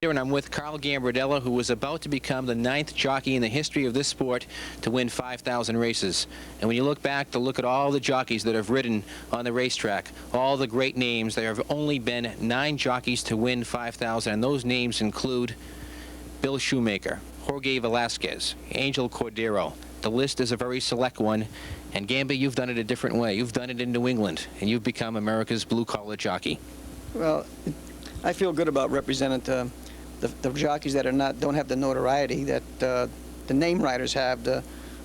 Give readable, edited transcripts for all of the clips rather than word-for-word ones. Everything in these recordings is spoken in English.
Here, and I'm with Carl Gambardella, who was about to become the 9th jockey in the history of this sport to win 5,000 races. And when you look back to look at all the jockeys that have ridden on the racetrack, all the great names, there have only been 9 jockeys to win 5,000, and those names include Bill Shoemaker, Jorge Velasquez, Angel Cordero. The list is a very select one, and Gamba, you've done it a different way. You've done it in New England, and you've become America's blue-collar jockey. Well, I feel good about representing the jockeys that don't have the notoriety that the name riders have, the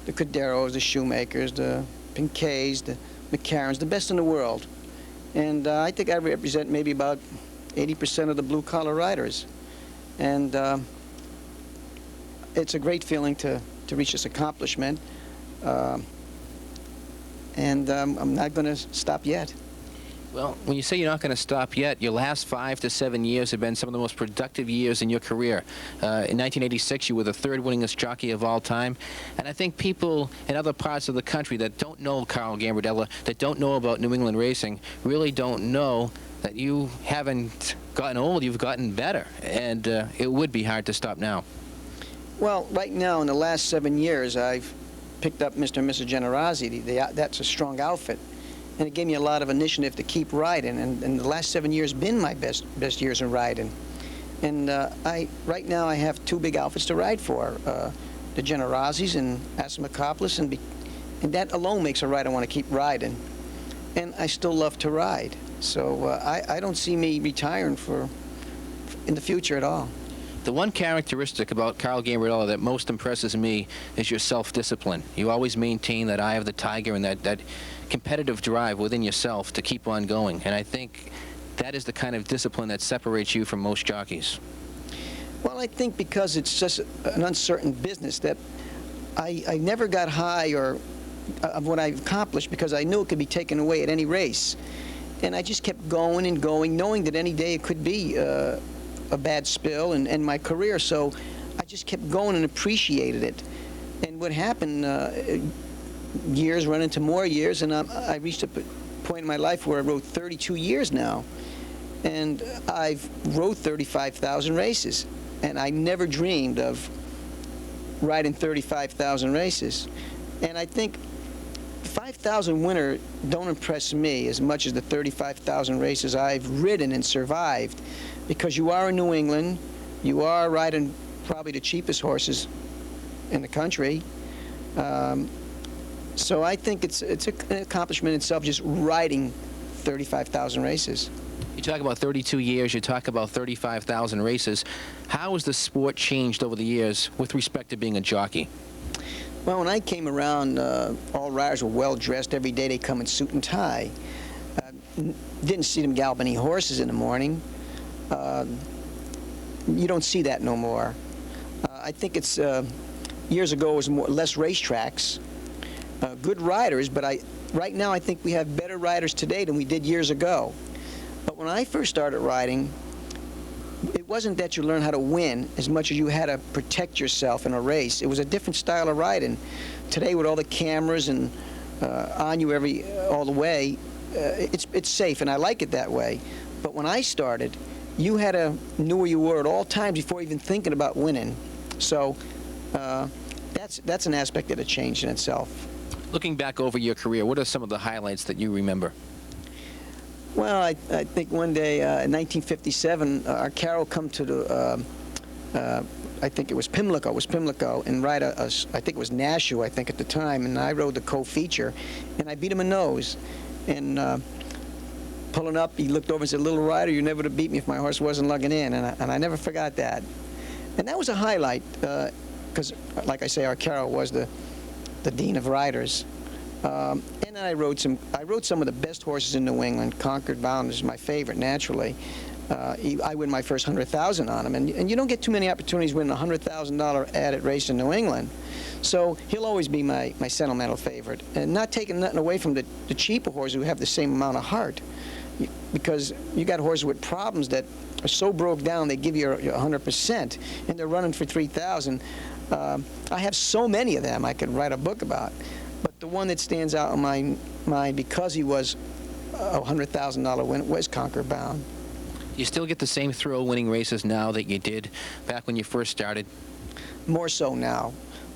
Corderos, the Shoemakers, the Pincays, the McCarrans, the best in the world. And I think I represent maybe about 80% of the blue-collar riders. And it's a great feeling to reach this accomplishment. And I'm not going to stop yet. Well, when you say you're not going to stop yet, your last 5 to 7 years have been some of the most productive years in your career. In 1986, you were the 3rd winningest jockey of all time. And I think people in other parts of the country that don't know Carl Gambardella, that don't know about New England racing, really don't know that you haven't gotten old, you've gotten better. And it would be hard to stop now. Well, right now, in the last 7 years, I've picked up Mr. and Mrs. Generosity. That's a strong outfit. And it gave me a lot of initiative to keep riding, and the last 7 years been my best years in riding. And right now I have 2 big outfits to ride for, the Generosities and Assamacopolis, and that alone makes a rider want to keep riding. And I still love to ride, so I don't see me retiring in the future at all. The one characteristic about Carl Gambardella that most impresses me is your self-discipline. You always maintain that eye of the tiger and that competitive drive within yourself to keep on going. And I think that is the kind of discipline that separates you from most jockeys. Well, I think because it's just an uncertain business that I never got high of what I've accomplished because I knew it could be taken away at any race. And I just kept going and going, knowing that any day it could be a bad spill and end my career. So I just kept going and appreciated it. And what happened, years run into more years, and I reached a point in my life where I rode 32 years now. And I've rode 35,000 races. And I never dreamed of riding 35,000 races. And I think 5,000 winner don't impress me as much as the 35,000 races I've ridden and survived, because you are in New England, you are riding probably the cheapest horses in the country. So I think it's an accomplishment itself, just riding 35,000 races. You talk about 32 years, you talk about 35,000 races. How has the sport changed over the years with respect to being a jockey? Well, when I came around, all riders were well dressed. Every day they come in suit and tie. Didn't see them galloping horses in the morning. You don't see that no more. I think it's years ago it was less racetracks, good riders, but right now I think we have better riders today than we did years ago. But when I first started riding, it wasn't that you learned how to win as much as you had to protect yourself in a race. It was a different style of riding. Today, with all the cameras and on you all the way, it's safe, and I like it that way. But when I started, you had to know where you were at all times before even thinking about winning. So that's an aspect that had changed in itself. Looking back over your career, what are some of the highlights that you remember? Well, I think one day in 1957, our Carol come to the, I think it was Pimlico, and ride I think it was Nashua, I think at the time, and I rode the co-feature, and I beat him a nose. And pulling up, he looked over and said, "Little rider, you never would have beat me if my horse wasn't lugging in," and I never forgot that. And that was a highlight, because, like I say, our Carol was the dean of riders. And then I rode some of the best horses in New England. Concord Bound is my favorite, naturally. I win my first 100,000 on him, and you don't get too many opportunities winning a $100,000 added race in New England. So he'll always be my sentimental favorite, and not taking nothing away from the cheaper horses who have the same amount of heart, because you got horses with problems that are so broke down they give you 100%, and they're running for 3,000. I have so many of them I could write a book about. But the one that stands out in my mind, because he was a $100,000 win, was Concord Bound. You still get the same thrill winning races now that you did back when you first started? More so now,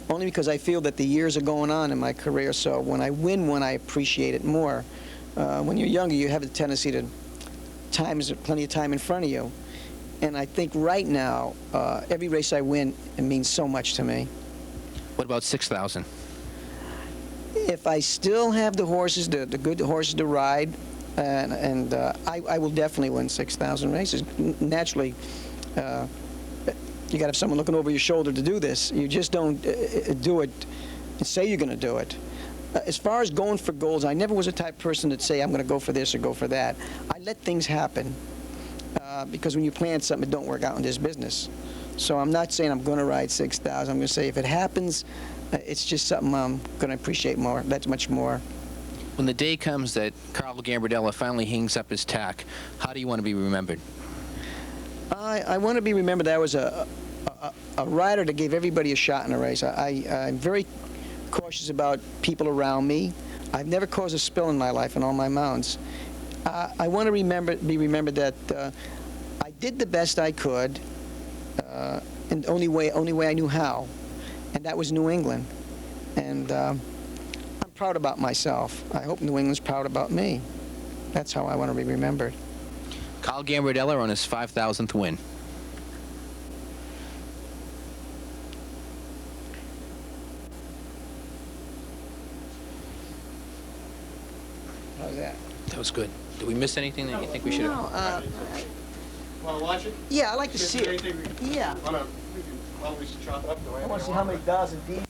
only because I feel that the years are going on in my career, so when I win one, I appreciate it more. When you're younger, you have a tendency to, there's plenty of time in front of you, and I think right now, every race I win, it means so much to me. What about 6,000? If I still have the horses, the good horses to ride, and I will definitely win 6,000 races. Naturally, you got to have someone looking over your shoulder to do this. You just don't do it and say you're going to do it. As far as going for goals, I never was a type of person that say I'm going to go for this or go for that. I let things happen because when you plan something, it don't work out in this business. So I'm not saying I'm going to ride 6,000. I'm going to say if it happens, it's just something I'm going to appreciate more. That's much more. When the day comes that Carl Gambardella finally hangs up his tack, how do you want to be remembered? I want to be remembered that I was a rider that gave everybody a shot in a race. I'm very cautious about people around me. I've never caused a spill in my life in all my mounts. I want to be remembered that I did the best I could, and only way I knew how, and that was New England. And I'm proud about myself. I hope New England's proud about me. That's how I want to be remembered. Carl Gambardella on his 5,000th win. How's that? That was good. Did we miss anything that you think we should have? No, Want to watch it? yeah, I like to see it. Anything Yeah. we can always chop it up. I want to see how many thousand D